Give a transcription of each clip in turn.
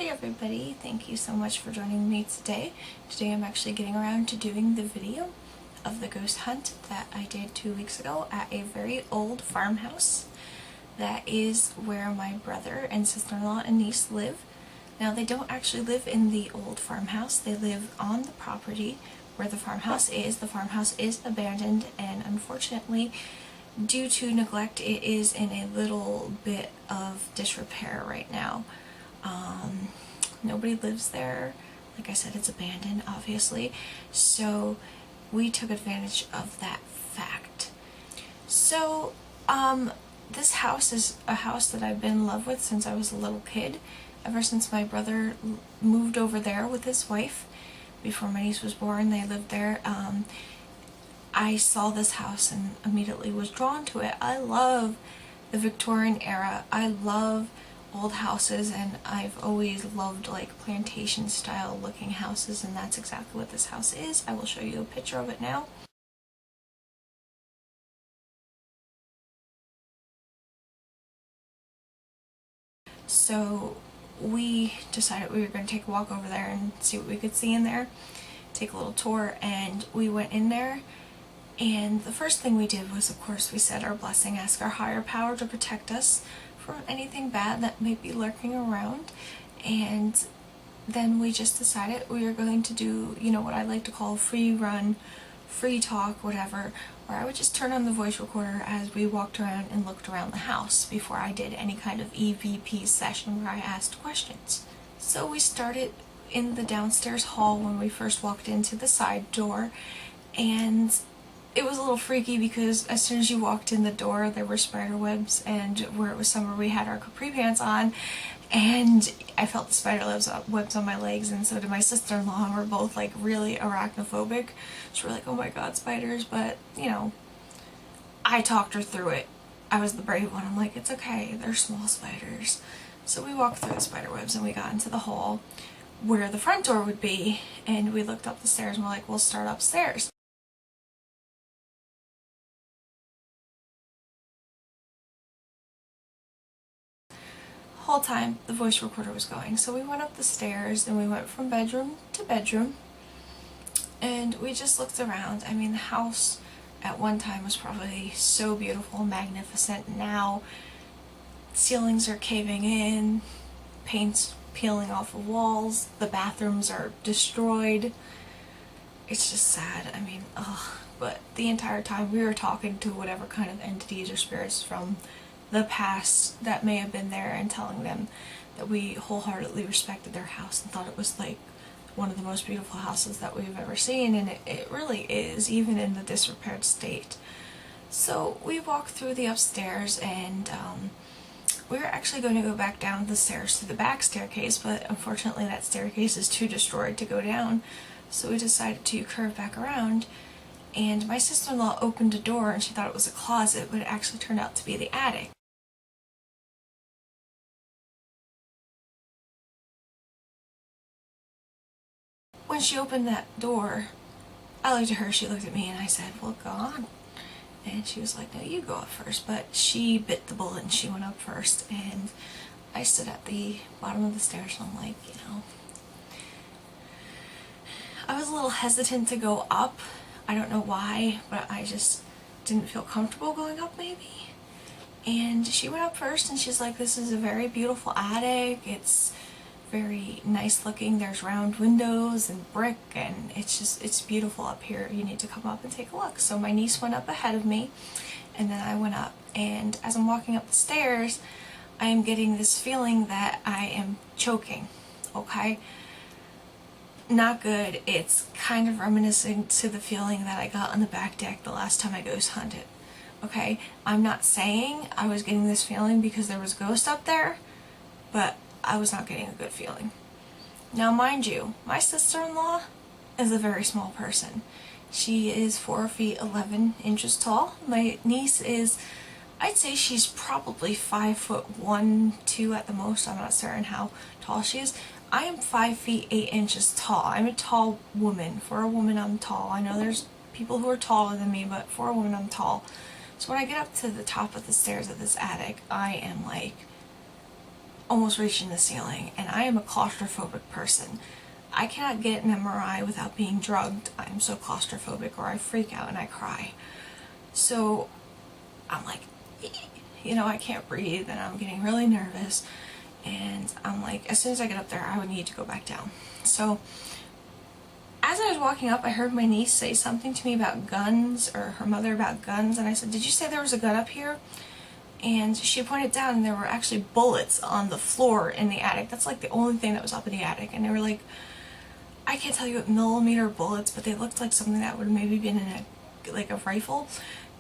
Hey everybody, thank you so much for joining me today. Today I'm actually getting around to doing the video of the ghost hunt that I did 2 weeks ago at a very old farmhouse. That is where my brother and sister-in-law and niece live. Now they don't actually live in the old farmhouse, they live on the property where the farmhouse is. The farmhouse is abandoned and unfortunately due to neglect it is in a little bit of disrepair right now. Nobody lives there. Like I said, it's abandoned, obviously. So we took advantage of that fact. So, this house is a house that I've been in love with since I was a little kid. Ever since my brother moved over there with his wife. Before my niece was born, they lived there. I saw this house and immediately was drawn to it. I love the Victorian era. I love old houses, and I've always loved like plantation style looking houses, and that's exactly what this house is. I will show you a picture of it now. So we decided we were going to take a walk over there and see what we could see in there, take a little tour, and we went in there. And the first thing we did was, of course, we said our blessing, ask our higher power to protect us from anything bad that may be lurking around. And then we just decided we were going to do, you know, what I like to call free run, free talk, whatever, where I would just turn on the voice recorder as we walked around and looked around the house before I did any kind of EVP session where I asked questions. So we started in the downstairs hall when we first walked into the side door, and it was a little freaky because as soon as you walked in the door there were spider webs, and where it was summer we had our capri pants on, and I felt the spider webs on my legs, and so did my sister-in-law, and we're both like really arachnophobic. So we're like, oh my god, spiders, but you know, I talked her through it. I was the brave one. I'm like, it's okay, they're small spiders. So we walked through the spider webs and we got into the hall where the front door would be, and we looked up the stairs and we're like, we'll start upstairs. Whole time the voice recorder was going, so we went up the stairs and we went from bedroom to bedroom, and we just looked around. I mean, the house at one time was probably so beautiful, magnificent. Now ceilings are caving in, paint's peeling off of walls, the bathrooms are destroyed. It's just sad. I mean, ugh. But the entire time we were talking to whatever kind of entities or spirits from the past that may have been there, and telling them that we wholeheartedly respected their house and thought it was like one of the most beautiful houses that we've ever seen, and it really is, even in the disrepaired state. So we walked through the upstairs, and we were actually going to go back down the stairs to the back staircase, but unfortunately that staircase is too destroyed to go down, so we decided to curve back around. And my sister-in-law opened a door and she thought it was a closet, but it actually turned out to be the attic. When she opened that door, I looked at her, she looked at me, and I said, well, go on. And she was like, no, you go up first. But she bit the bullet and she went up first, and I stood at the bottom of the stairs, and I'm like, you know, I was a little hesitant to go up. I don't know why, but I just didn't feel comfortable going up maybe. And she went up first, and she's like, this is a very beautiful attic. It's very nice looking. There's round windows and brick, and it's beautiful up here. You need to come up and take a look. So my niece went up ahead of me, and then I went up, and as I'm walking up the stairs, I am getting this feeling that I am choking, okay? Not good. It's kind of reminiscent to the feeling that I got on the back deck the last time I ghost hunted, okay? I'm not saying I was getting this feeling because there was a ghost up there, but I was not getting a good feeling. Now mind you, my sister-in-law is a very small person. She is 4 feet 11 inches tall. My niece is, I'd say she's probably 5 foot 1, 2 at the most. I'm not certain how tall she is. I am 5 feet 8 inches tall. I'm a tall woman. For a woman, I'm tall. I know there's people who are taller than me, but for a woman, I'm tall. So when I get up to the top of the stairs of this attic, I am like almost reaching the ceiling, and I am a claustrophobic person. I cannot get an MRI without being drugged. I'm so claustrophobic, or I freak out and I cry. So I'm like, you know, I can't breathe and I'm getting really nervous, and I'm like, as soon as I get up there I would need to go back down. So as I was walking up, I heard my niece say something to me about guns, or her mother about guns, and I said, did you say there was a gun up here? And she pointed down and there were actually bullets on the floor in the attic. That's like the only thing that was up in the attic, and they were like, I can't tell you what millimeter bullets, but they looked like something that would have maybe been in a rifle.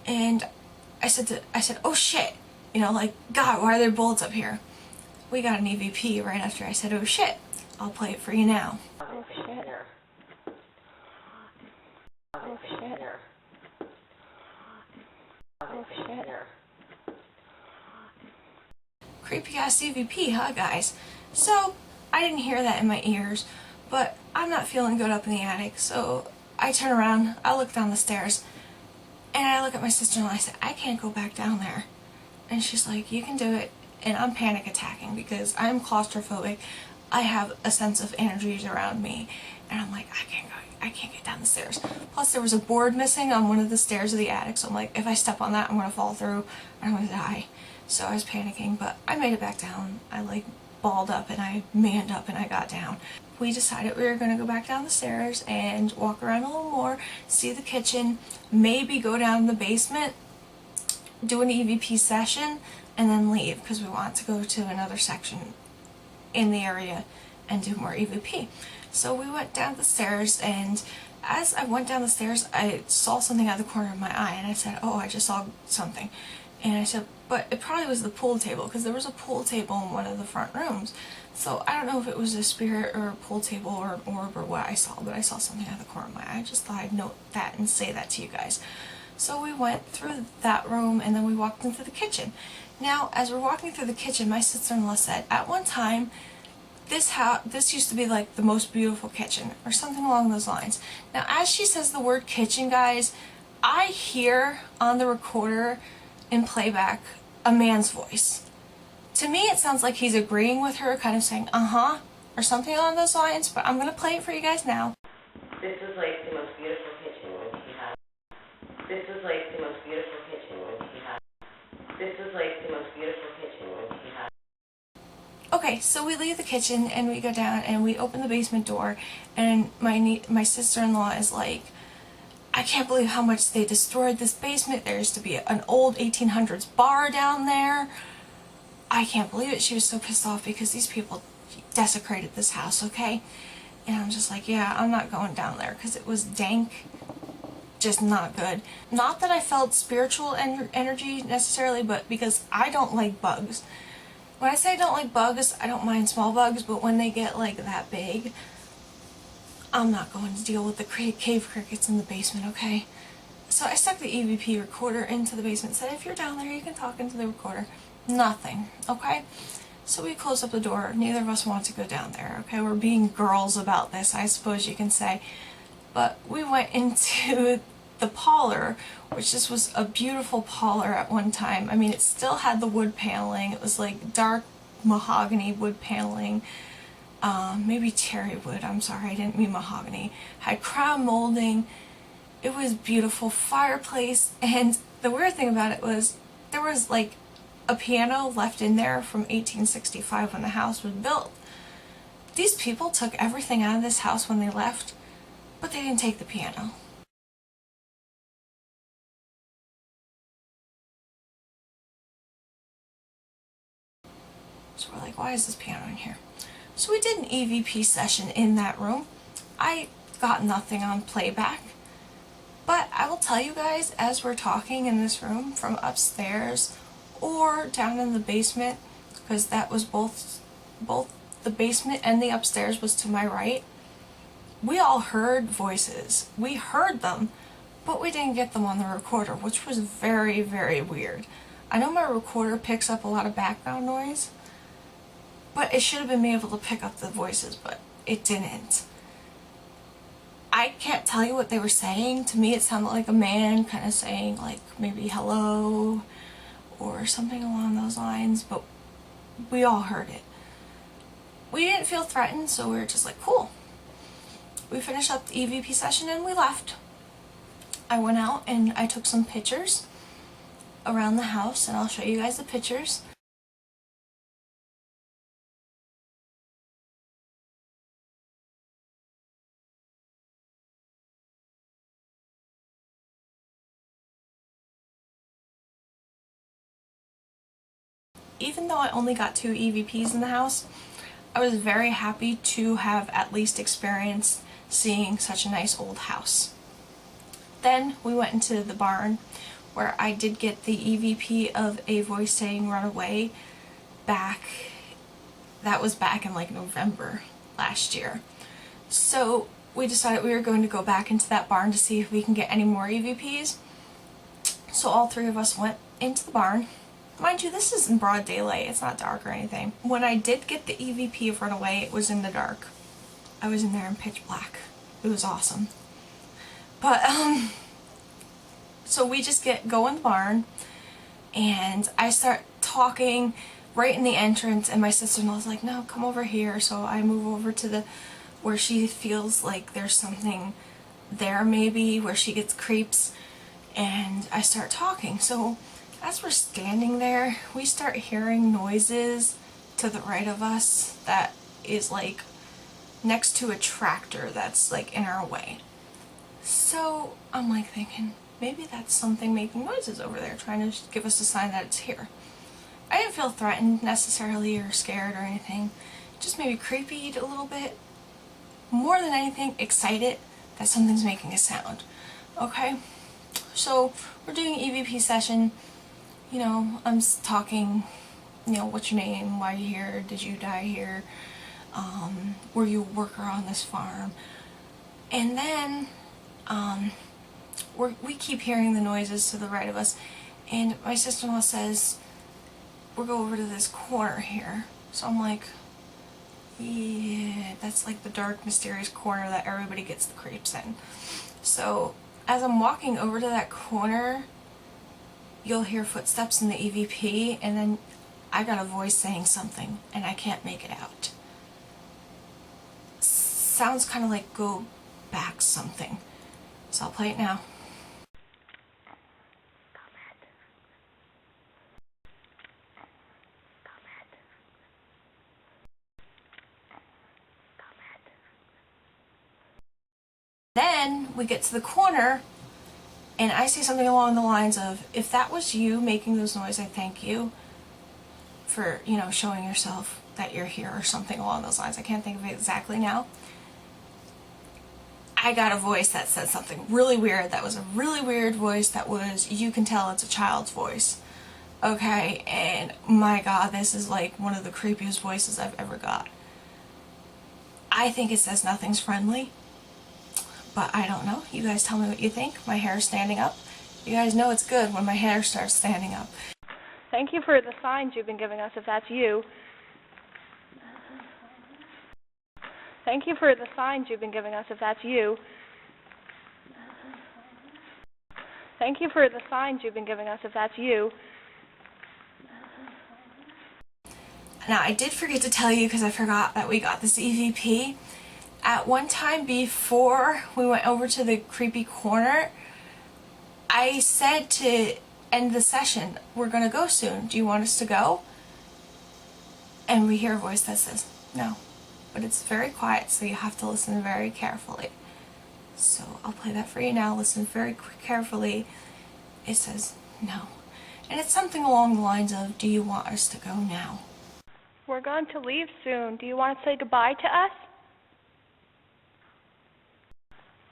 And I said, oh shit, you know, like, God, why are there bullets up here? We got an EVP right after I said, oh shit. I'll play it for you now. Oh shit. Oh shit. Oh shit. Creepy ass EVP, huh guys? So, I didn't hear that in my ears, but I'm not feeling good up in the attic, so I turn around, I look down the stairs, and I look at my sister-in-law, I said, I can't go back down there. And she's like, you can do it. And I'm panic attacking because I'm claustrophobic. I have a sense of energies around me, and I'm like, I can't get down the stairs. Plus there was a board missing on one of the stairs of the attic, so I'm like, if I step on that I'm gonna fall through and I'm gonna die. So I was panicking, but I made it back down. I like balled up and I manned up and I got down. We decided we were gonna go back down the stairs and walk around a little more, see the kitchen, maybe go down the basement, do an EVP session, and then leave, because we want to go to another section in the area and do more EVP. So we went down the stairs, and as I went down the stairs I saw something out of the corner of my eye, and I said, oh, I just saw something. And I said, but it probably was the pool table, because there was a pool table in one of the front rooms. So I don't know if it was a spirit or a pool table or an orb or what I saw, but I saw something out of the corner of my eye. I just thought I'd note that and say that to you guys. So we went through that room, and then we walked into the kitchen. Now, as we're walking through the kitchen, my sister-in-law said, at one time, this used to be like the most beautiful kitchen, or something along those lines. Now, as she says the word kitchen, guys, I hear on the recorder in playback a man's voice. To me, it sounds like he's agreeing with her, kind of saying, uh-huh, or something along those lines, but I'm going to play it for you guys now. This is like the most beautiful kitchen when she had. This is like the most beautiful kitchen when she had. This is like the most beautiful kitchen when she had. Okay, so we leave the kitchen and we go down and we open the basement door, and my sister-in-law is like, I can't believe how much they destroyed this basement. There used to be an old 1800s bar down there. I can't believe it. She was so pissed off because these people desecrated this house, okay? And I'm just like, yeah, I'm not going down there because it was dank, just not good. Not that I felt spiritual energy necessarily, but because I don't like bugs. When I say I don't like bugs, I don't mind small bugs, but when they get like that big, I'm not going to deal with the cave crickets in the basement, okay? So I stuck the EVP recorder into the basement, said if you're down there you can talk into the recorder. Nothing, okay? So we closed up the door. Neither of us want to go down there, okay? We're being girls about this, I suppose you can say. But we went into the parlor, which this was a beautiful parlor at one time. I mean, it still had the wood paneling. It was like dark mahogany wood paneling. Maybe cherry wood, I'm sorry, I didn't mean mahogany. Had crown molding. It was beautiful. Fireplace. And the weird thing about it was there was like a piano left in there from 1865 when the house was built. These people took everything out of this house when they left, but they didn't take the piano. So we're like, why is this piano in here? So we did an EVP session in that room. I got nothing on playback, but I will tell you guys, as we're talking in this room from upstairs or down in the basement, because that was both the basement and the upstairs was to my right, we all heard voices. We heard them, but we didn't get them on the recorder, which was very, very weird. I know my recorder picks up a lot of background noise, but it should have been able to pick up the voices, but it didn't. I can't tell you what they were saying. To me it sounded like a man kind of saying like maybe hello or something along those lines, but we all heard it. we didn't feel threatened, so we were just like, cool. We finished up the EVP session and we left. I went out and I took some pictures around the house, and I'll show you guys the pictures. Even though I only got 2 EVPs in the house, I was very happy to have at least experienced seeing such a nice old house. Then we went into the barn, where I did get the EVP of a voice saying run away back. That was back in like November last year. So we decided we were going to go back into that barn to see if we can get any more EVPs. So all 3 of us went into the barn. Mind you, this is in broad daylight, it's not dark or anything. When I did get the EVP of Runaway, it was in the dark. I was in there in pitch black. It was awesome. But, so we just go in the barn, and I start talking right in the entrance, and my sister-in-law's like, no, come over here. So I move over to where she feels like there's something there maybe, where she gets creeps, and I start talking. So as we're standing there, we start hearing noises to the right of us that is like next to a tractor that's like in our way. So I'm like thinking, maybe that's something making noises over there, trying to give us a sign that it's here. I didn't feel threatened necessarily or scared or anything, just maybe creepy a little bit. More than anything, excited that something's making a sound. Okay, so we're doing an EVP session. You know, I'm talking, you know, what's your name, why are you here, did you die here, were you a worker on this farm? And then we keep hearing the noises to the right of us, and my sister-in-law says, we'll go over to this corner here. So I'm like, yeah, that's like the dark, mysterious corner that everybody gets the creeps in. So as I'm walking over to that corner, you'll hear footsteps in the EVP, and then I got a voice saying something, and I can't make it out. Sounds kind of like go back something. So I'll play it now. Then we get to the corner, and I say something along the lines of, if that was you making those noises, I thank you for, you know, showing yourself that you're here, or something along those lines. I can't think of it exactly now. I got a voice that said something really weird. That was a really weird voice that was, you can tell it's a child's voice. Okay, and my God, this is like one of the creepiest voices I've ever got. I think it says nothing's friendly. But I don't know. You guys tell me what you think. My hair is standing up. You guys know it's good when my hair starts standing up. Thank you for the signs you've been giving us, if that's you. Thank you for the signs you've been giving us, if that's you. Thank you for the signs you've been giving us, if that's you. Now, I did forget to tell you, because I forgot that we got this EVP. At one time before we went over to the creepy corner, I said to end the session, we're going to go soon. Do you want us to go? And we hear a voice that says, no. But it's very quiet, so you have to listen very carefully. So I'll play that for you now. Listen very carefully. It says, no. And it's something along the lines of, do you want us to go now? We're going to leave soon. Do you want to say goodbye to us?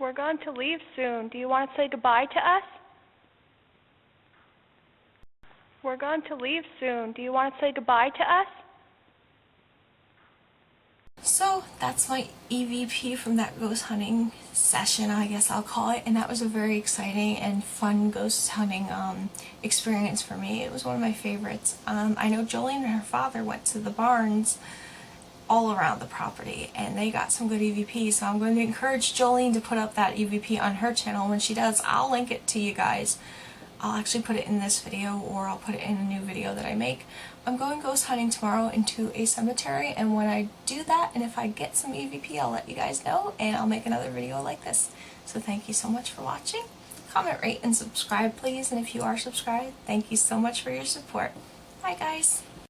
We're going to leave soon. Do you want to say goodbye to us? We're going to leave soon. Do you want to say goodbye to us? So that's my EVP from that ghost hunting session, I guess I'll call it, and that was a very exciting and fun ghost hunting experience for me. It was one of my favorites. I know Jolene and her father went to the barns all around the property, and they got some good EVPs, so I'm going to encourage Jolene to put up that EVP on her channel. When she does, I'll link it to you guys I'll actually put it in this video, or I'll put it in a new video that I make. I'm going ghost hunting tomorrow into a cemetery, and when I do that, and if I get some EVP, I'll let you guys know, and I'll make another video like this. So thank you so much for watching. Comment, rate, and subscribe, please, and if you are subscribed, thank you so much for your support. Bye, guys.